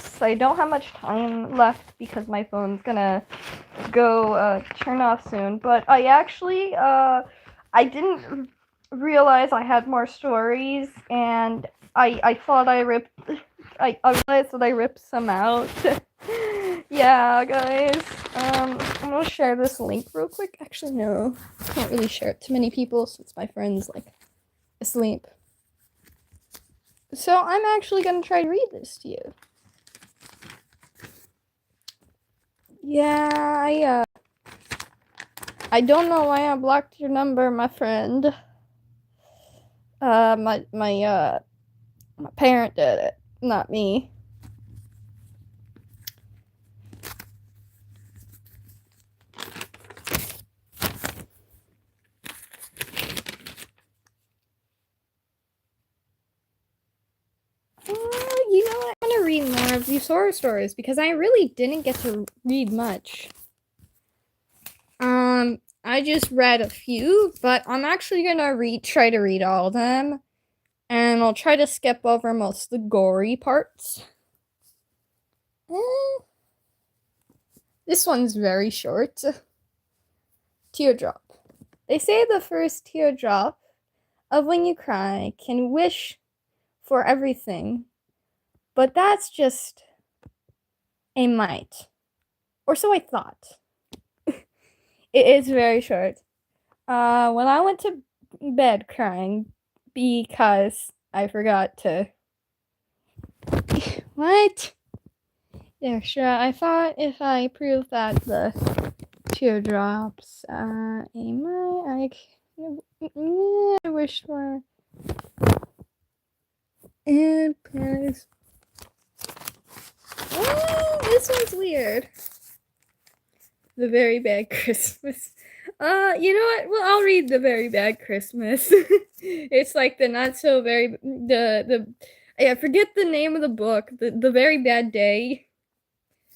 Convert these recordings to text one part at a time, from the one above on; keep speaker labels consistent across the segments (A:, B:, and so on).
A: this. I don't have much time left because my phone's gonna go turn off soon. But I actually I didn't realize I had more stories, and I thought I realized that I ripped some out. Yeah, guys. I'm gonna share this link real quick. Actually, no, can't really share it to many people since my friend's like asleep. So I'm actually gonna try to read this to you. Yeah, I don't know why I blocked your number, my friend. My parent did it, not me. You know what? I'm gonna read more of these horror stories because I really didn't get to read much. I just read a few, but I'm actually gonna try to read all of them, and I'll try to skip over most of the gory parts. This one's very short. Teardrop. They say the first teardrop of when you cry can wish for everything, but that's just a mite. Or so I thought. It is very short. When I went to bed crying because I forgot to. What? Yeah, sure. I thought if I proved that the teardrops, I wish for. And Paris. Oh, this one's weird. The Very Bad Christmas. You know what? Well, I'll read The Very Bad Christmas. It's like the not so very I forget the name of the book. The Very Bad Day.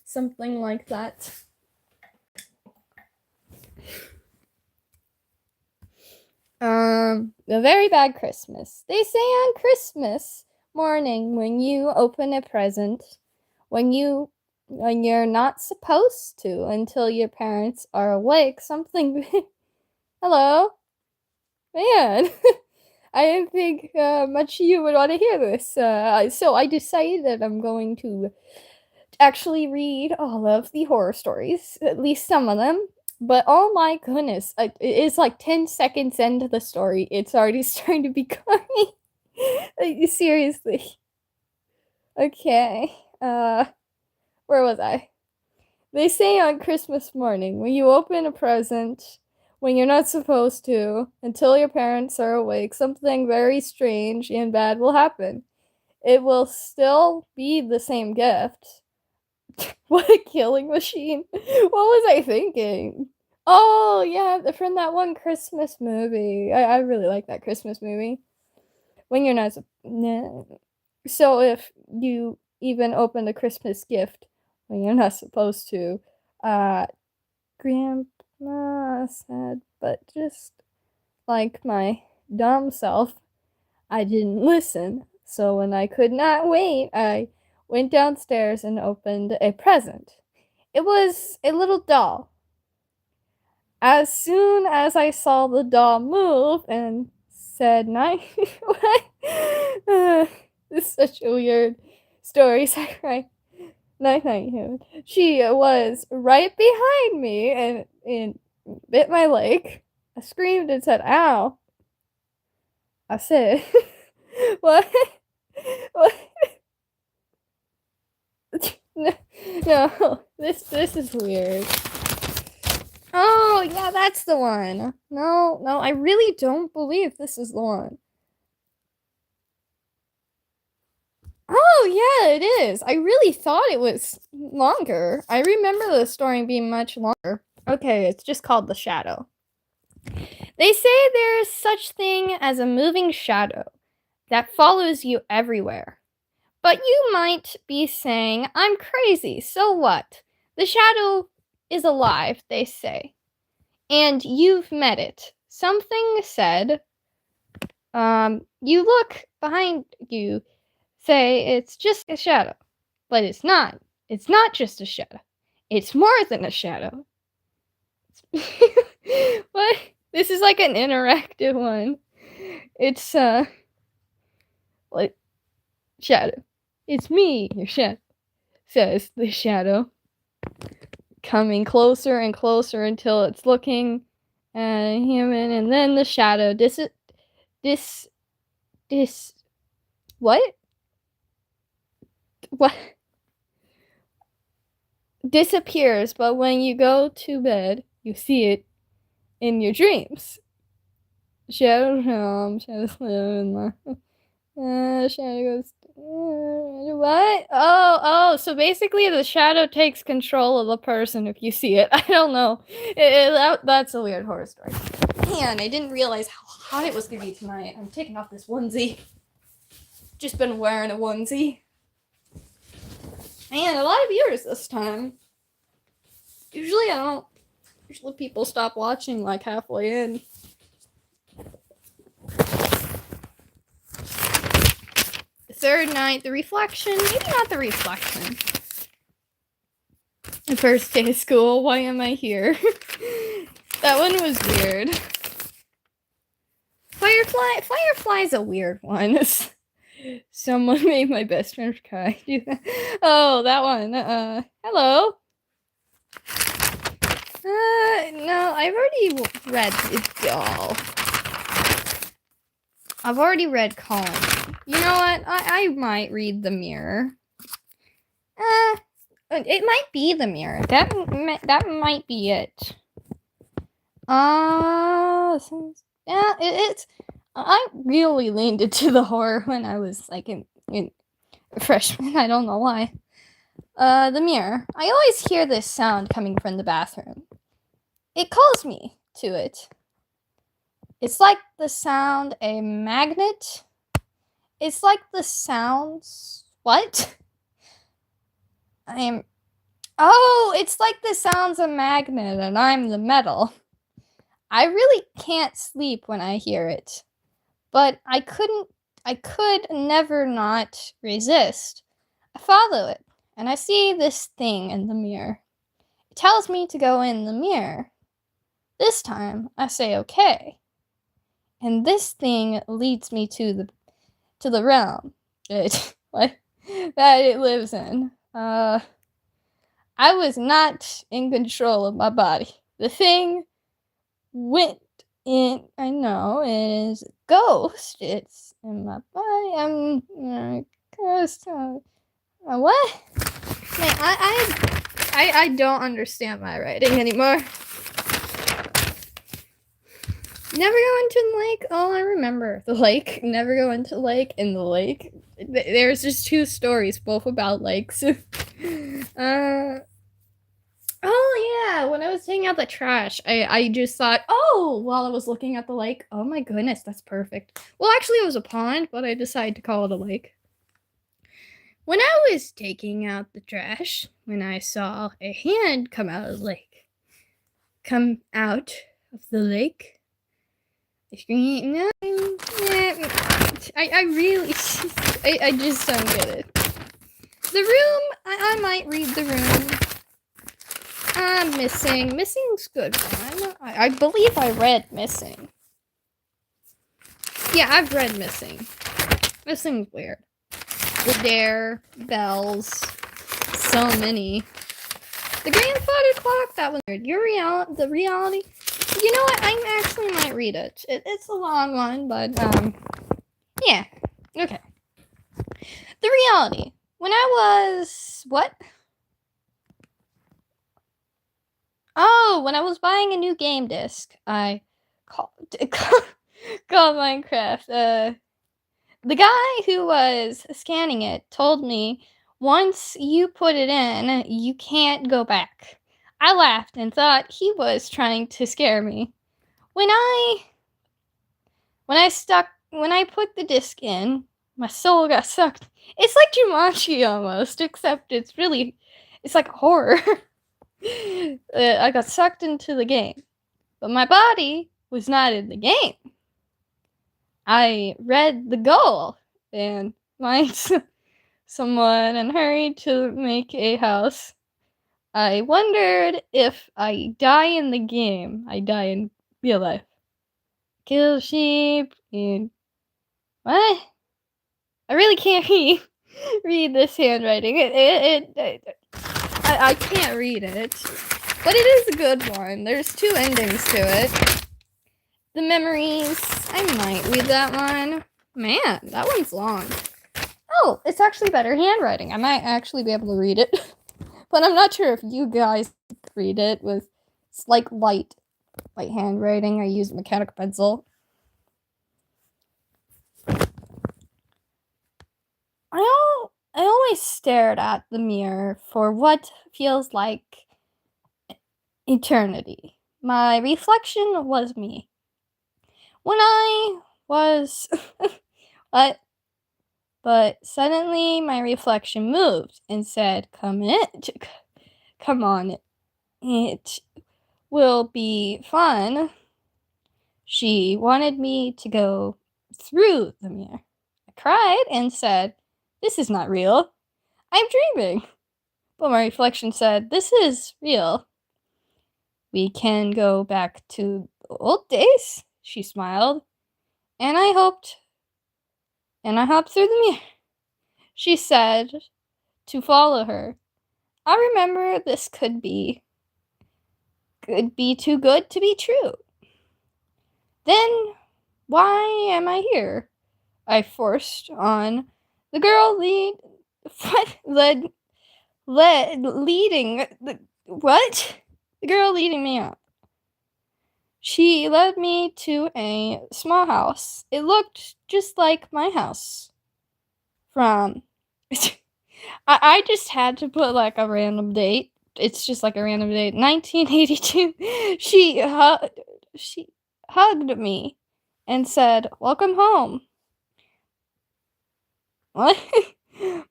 A: Something like that. The Very Bad Christmas. They say on Christmas morning when you open a present, when you're not supposed to until your parents are awake, something. Hello? Man. I didn't think much you would want to hear this. So I decided I'm going to actually read all of the horror stories, at least some of them. But oh my goodness, it's like 10 seconds into the story. It's already starting to be funny. Like, seriously. Okay. Where was I? They say on Christmas morning, when you open a present, when you're not supposed to, until your parents are awake, something very strange and bad will happen. It will still be the same gift. What a killing machine. What was I thinking? Oh, yeah, from that one Christmas movie. I really like that Christmas movie. When you're not. So if you even open a Christmas gift when you're not supposed to, Grandma said, but just like my dumb self, I didn't listen. So when I could not wait, I went downstairs and opened a present. It was a little doll. As soon as I saw the doll move and said, "Night," what? This is such a weird story. Right? Night, night. She was right behind me and bit my leg. I screamed and said, "Ow!" I said, "What? What?" No, this is weird. Oh, yeah, that's the one. No, I really don't believe this is the one. Oh, yeah, it is. I really thought it was longer. I remember the story being much longer. Okay, it's just called The Shadow. They say there is such thing as a moving shadow that follows you everywhere. But you might be saying, I'm crazy, so what? The shadow is alive, they say. And you've met it. Something said, you look behind you, say it's just a shadow. But it's not. It's not just a shadow. It's more than a shadow. What? This is like an interactive one. It's, like, shadow. It's me, your shadow, says the shadow, coming closer and closer until it's looking at a human, and then the shadow what? What? Disappears, but when you go to bed, you see it in your dreams. Shadow come, shadows live in the shadow goes. What? Oh, so basically the shadow takes control of the person if you see it. I don't know. That's a weird horror story. Man, I didn't realize how hot it was gonna be tonight. I'm taking off this onesie. Just been wearing a onesie. Man, a lot of viewers this time. Usually I don't. Usually people stop watching like halfway in. The third night, the reflection. Maybe not the reflection. The first day of school. Why am I here? That one was weird. Firefly's a weird one. Someone made my best friend cry. Oh, that one. Hello. No, I've already read Doll. I've already read Colin. You know what? I might read The Mirror. It might be The Mirror. That might be it. Yeah, it's. I really leaned into the horror when I was like in freshman. I don't know why. The Mirror. I always hear this sound coming from the bathroom. It calls me to it. It's like the sound a magnet. It's like the sounds. What? Oh, it's like the sounds a magnet and I'm the metal. I really can't sleep when I hear it. But I could never not resist. I follow it, and I see this thing in the mirror. It tells me to go in the mirror. This time, I say okay. And this thing leads me to the realm that it lives in. I was not in control of my body. The thing went in. I know it is a ghost. It's in my body. I'm a ghost. What? Man, I don't understand my writing anymore. Never go into the lake. Oh, I remember the lake. Never go into the lake. In the lake, there's just two stories, both about lakes. Oh yeah, when I was taking out the trash, I just thought, oh, while I was looking at the lake, oh my goodness, that's perfect. Well, actually it was a pond, but I decided to call it a lake. When I was taking out the trash, when I saw a hand come out of the lake, I screamed, no, I really, I just don't get it. The room, I might read the room. Missing. Missing's good one. I believe I read Missing. Yeah, I've read Missing. Missing's weird. The Dare, Bells, so many. The Grandfather Clock, that was weird. The Reality. You know what? I actually might read it. It's a long one, but, yeah. Okay. The Reality. When I was, what? Oh, when I was buying a new game disc, I called Minecraft. The guy who was scanning it told me, once you put it in, you can't go back. I laughed and thought he was trying to scare me. When I put the disc in, my soul got sucked. It's like Jumanji almost, except it's like horror. I got sucked into the game, but my body was not in the game. I read the goal, and my someone and hurried to make a house. I wondered if I die in the game, I die in real life. Kill sheep and what? I really can't read this handwriting. I can't read it, but it is a good one. There's 2 endings to it. The memories. I might read that one. Man, that one's long. Oh, it's actually better handwriting. I might actually be able to read it, but I'm not sure if you guys read it with like light handwriting. I use mechanical pencil. I always stared at the mirror for what feels like eternity. My reflection was me. When I was what? But suddenly my reflection moved and said, "Come in. Come on. It will be fun." She wanted me to go through the mirror. I cried and said, "This is not real. I'm dreaming." But my reflection said, "This is real. We can go back to the old days." She smiled, and I hopped through the mirror. She said to follow her. I remember this could be too good to be true. Then why am I here? I forced on. The girl leading the what? The girl leading me on. She led me to a small house. It looked just like my house. From I just had to put like a random date. It's just like a random date. 1982. She hugged me and said, "Welcome home." What?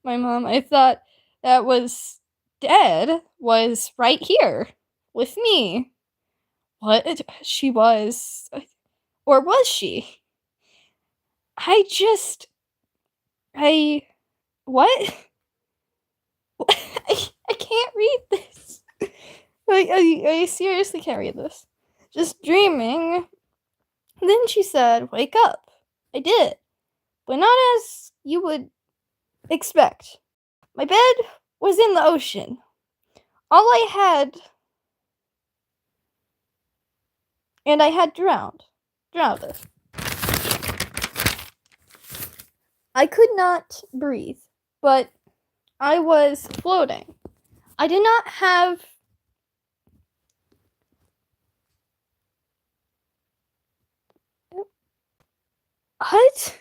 A: My mom, I thought that was dead, was right here with me. What? She was. Or was she? I just. I. What? I can't read this. I seriously can't read this. Just dreaming. Then she said, "Wake up." I did, but not as you would expect. My bed was in the ocean. All I had. And I had drowned. Drowned. I could not breathe, but I was floating. I did not have. What?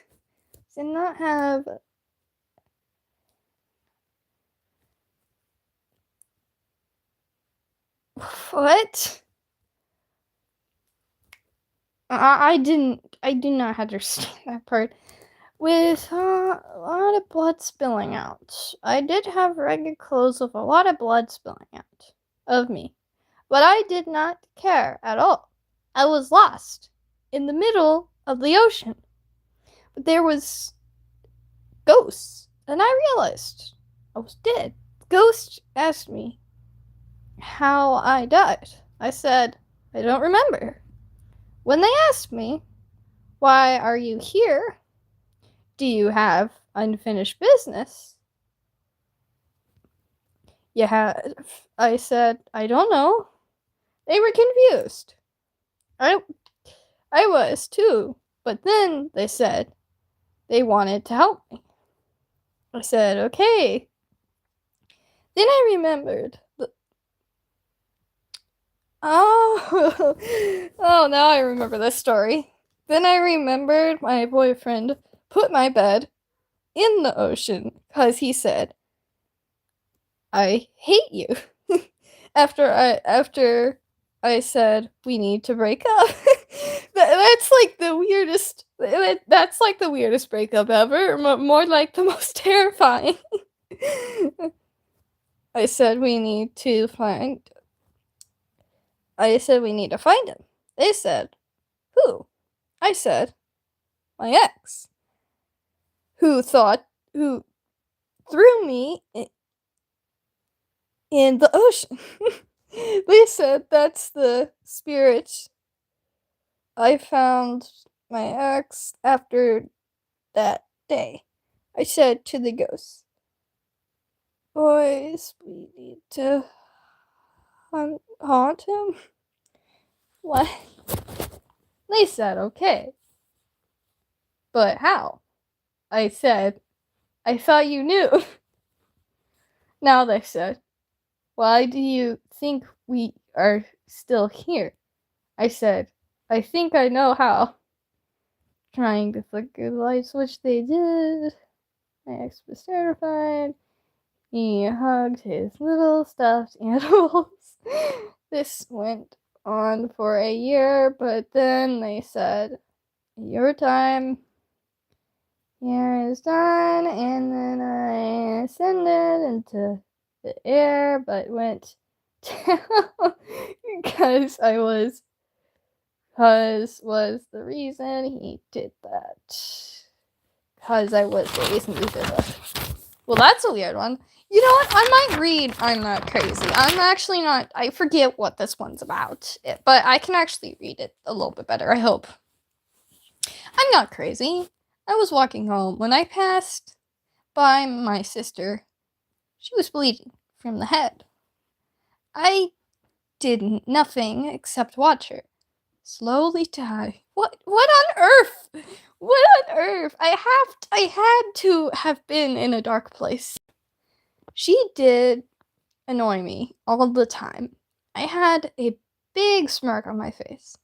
A: Did not have. What? I didn't. I do not understand that part. With a lot of blood spilling out. I did have ragged clothes with a lot of blood spilling out of me. But I did not care at all. I was lost in the middle of the ocean. But there was ghosts, and I realized I was dead. The ghost asked me how I died. I said, "I don't remember." When they asked me, "Why are you here? Do you have unfinished business?" I said, "I don't know." They were confused. I was too. But then they said they wanted to help me. I said, "Okay." Then I remembered. Oh, oh, now I remember this story. Then I remembered my boyfriend put my bed in the ocean because he said, "I hate you." after I said we need to break up. That's like the weirdest. That's like the weirdest breakup ever. More like the most terrifying. I said we need to find. I said we need to find him. They said, "Who?" I said, "My ex." Who threw me in the ocean. They said that's the spirit. I found my ex after that day. I said to the ghosts, boys, we need to haunt him. What? They said, okay. But how? I said, I thought you knew. Now they said, why do you think we are still here? I said, I think I know how. Trying to flicker the lights, which they did. My ex was terrified. He hugged his little stuffed animals. This went on for a year, but then they said, your time here is done, and then I ascended into the air, but went down because was the reason he did that. Because I was the reason he did that. Well, that's a weird one. You know what? I might read I'm Not Crazy. I'm actually not. I forget what this one's about, but I can actually read it a little bit better, I hope. I'm not crazy. I was walking home when I passed by my sister. She was bleeding from the head. I did nothing except watch her slowly die. What on earth? What on earth? I had to have been in a dark place. She did annoy me all the time. I had a big smirk on my face.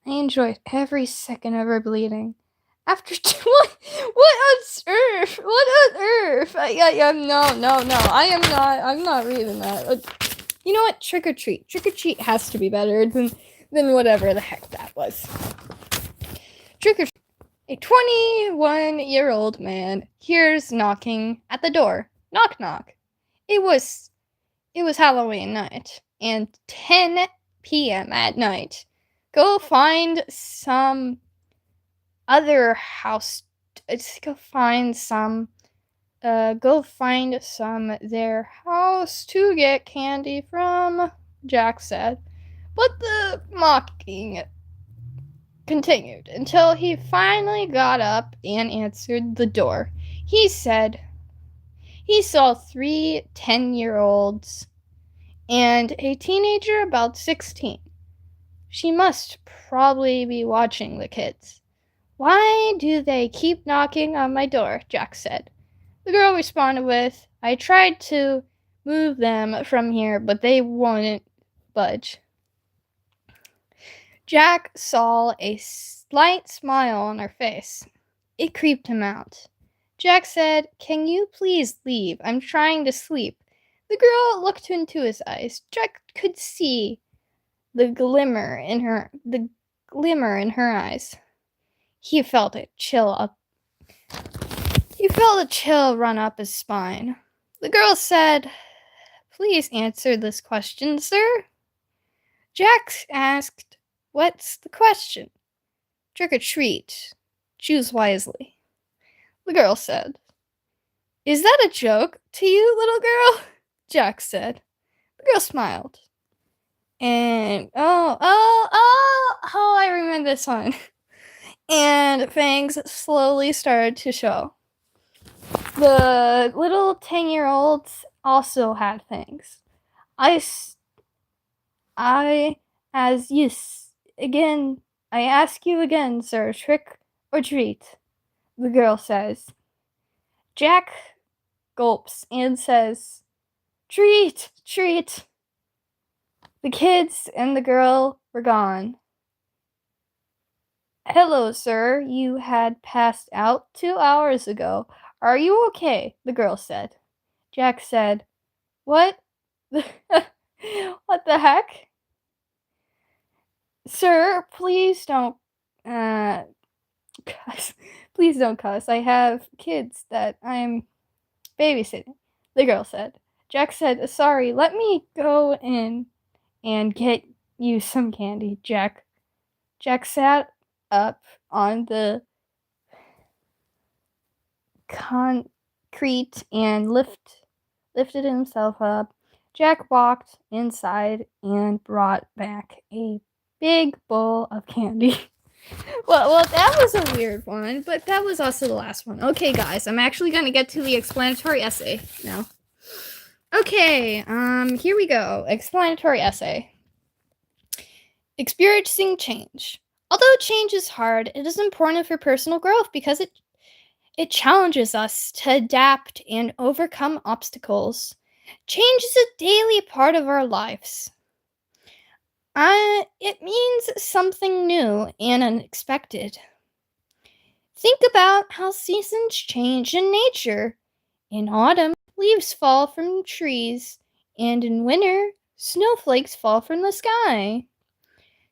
A: I enjoyed every second of her bleeding. After what on earth? What on earth? I'm not reading that. You know what? Trick or treat. Trick or treat has to be better than whatever the heck that was. Trick or treat. A 21-year-old man hears knocking at the door. Knock knock. It was Halloween night and 10 p.m. at night. Go find some other house. Go find some their house to get candy from, Jack said. But the mocking continued until he finally got up and answered the door. He said he saw 3 10-year-olds and a teenager about 16. She must probably be watching the kids. Why do they keep knocking on my door? Jack said. The girl responded with, I tried to move them from here, but they wouldn't budge. Jack saw a slight smile on her face. It creeped him out. Jack said, Can you please leave? I'm trying to sleep. The girl looked into his eyes. Jack could see the glimmer in her eyes. He felt a chill run up his spine. The girl said, Please answer this question, sir. Jack asked, What's the question? Trick or treat. Choose wisely. The girl said, Is that a joke to you, little girl? Jack said. The girl smiled. And, I remember this one. And fangs slowly started to show. The little 10-year-olds also had fangs. I ask you again, sir, trick or treat, the girl says. Jack gulps and says, Treat, treat. The kids and the girl were gone. Hello, sir. You had passed out 2 hours ago. Are you okay? The girl said. Jack said, What the what the heck? Sir, please don't cuss. Please don't cuss. I have kids that I'm babysitting, the girl said. Jack said, Sorry, let me go in and get you some candy, Jack. Jack sat up on the concrete and lifted himself up. Jack walked inside and brought back a big bowl of candy. Well, that was a weird one, but that was also the last one. Okay, guys, I'm actually going to get to the explanatory essay now. Okay, here we go. Explanatory essay. Experiencing change. Although change is hard, it is important for personal growth because it challenges us to adapt and overcome obstacles. Change is a daily part of our lives. It means something new and unexpected. Think about how seasons change in nature. In autumn, leaves fall from trees, and in winter, snowflakes fall from the sky.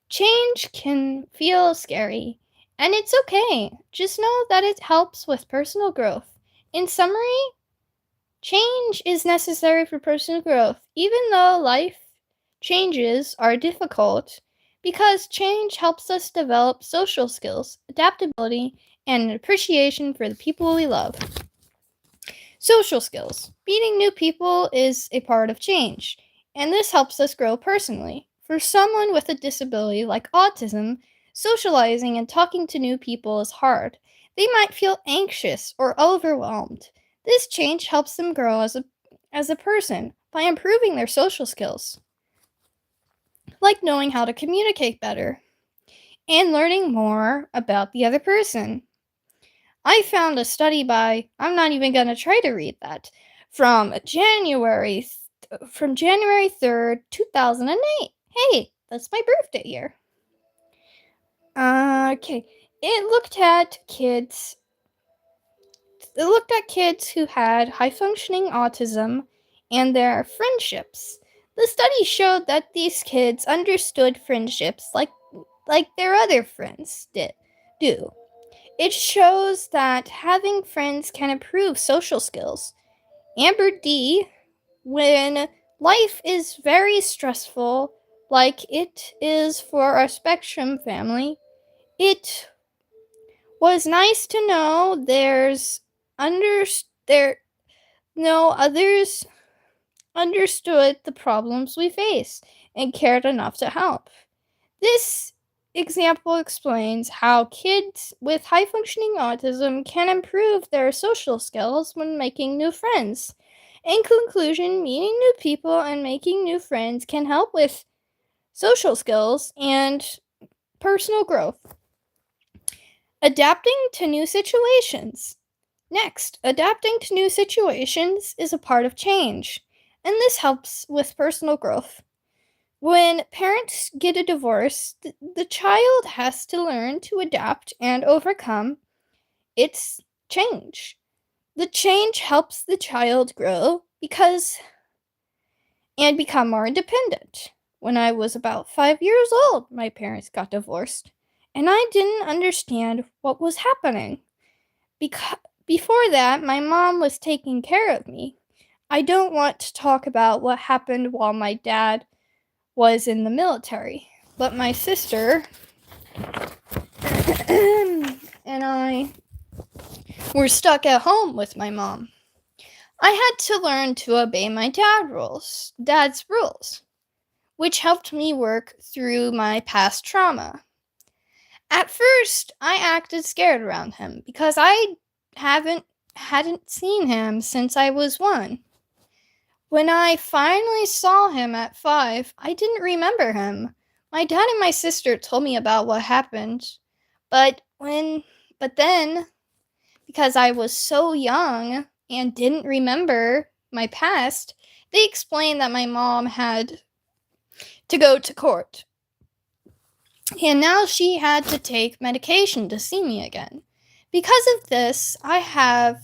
A: Change can feel scary, and it's okay. Just know that it helps with personal growth. In summary, change is necessary for personal growth, even though life changes are difficult, because change helps us develop social skills, adaptability, and an appreciation for the people we love. Social skills. Meeting new people is a part of change, and this helps us grow personally. For someone with a disability like autism, socializing and talking to new people is hard. They might feel anxious or overwhelmed. This change helps them grow as a person by improving their social skills, like knowing how to communicate better and learning more about the other person. I found a study I'm not even going to try to read that, from January 3rd, 2008. Hey, that's my birthday year. Okay. It looked at kids who had high functioning autism and their friendships. The study showed that these kids understood friendships like their other friends do. It shows that having friends can improve social skills. Amber D, when life is very stressful, like it is for our Spectrum family, it was nice to know others understood the problems we face and cared enough to help. This example explains how kids with high functioning autism can improve their social skills when making new friends. In conclusion, meeting new people and making new friends can help with social skills and personal growth. Adapting to new situations. Next, adapting to new situations is a part of change, and this helps with personal growth. When parents get a divorce, the child has to learn to adapt and overcome its change. The change helps the child grow and become more independent. When I was about 5 years old, my parents got divorced, and I didn't understand what was happening. Before that, my mom was taking care of me. I don't want to talk about what happened while my dad was in the military, but my sister and I were stuck at home with my mom. I had to learn to obey my dad's rules, which helped me work through my past trauma. At first, I acted scared around him because I hadn't seen him since I was 1. When I finally saw him at 5, I didn't remember him. My dad and my sister told me about what happened, but then, because I was so young and didn't remember my past, they explained that my mom had to go to court. And now she had to take medication to see me again. Because of this, I have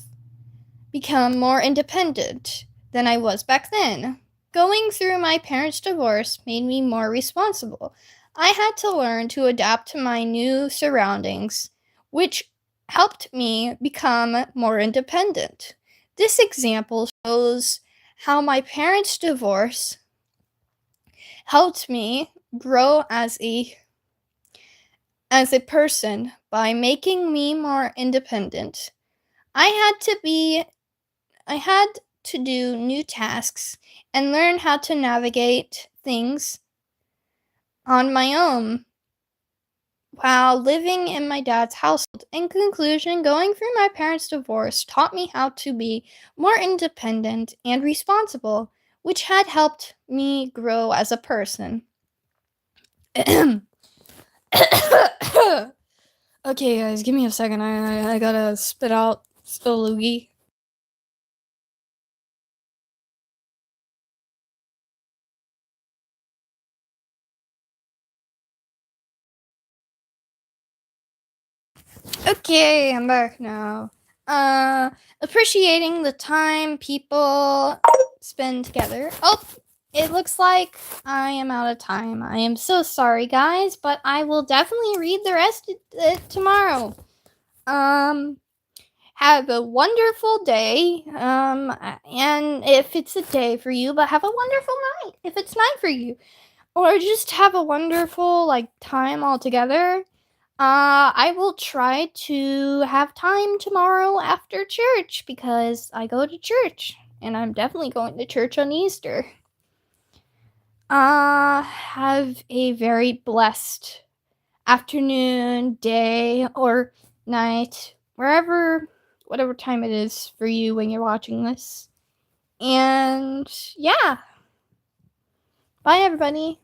A: become more independent than I was back then. Going through my parents' divorce made me more responsible. I had to learn to adapt to my new surroundings, which helped me become more independent. This example shows how my parents' divorce helped me grow as a person by making me more independent. I had to be I had to do new tasks and learn how to navigate things on my own while living in my dad's household. In conclusion, going through my parents' divorce taught me how to be more independent and responsible, which had helped me grow as a person. Okay, guys, give me a second. I gotta spit out a loogie. Okay, I'm back now. Appreciating the time people spend together. Oh, it looks like I am out of time. I am so sorry, guys, but I will definitely read the rest of it tomorrow. Have a wonderful day. And if it's a day for you, but have a wonderful night if it's night for you. Or just have a wonderful time all together. I will try to have time tomorrow after church because I go to church and I'm definitely going to church on Easter. Have a very blessed afternoon, day, or night, whatever time it is for you when you're watching this. And yeah, bye everybody.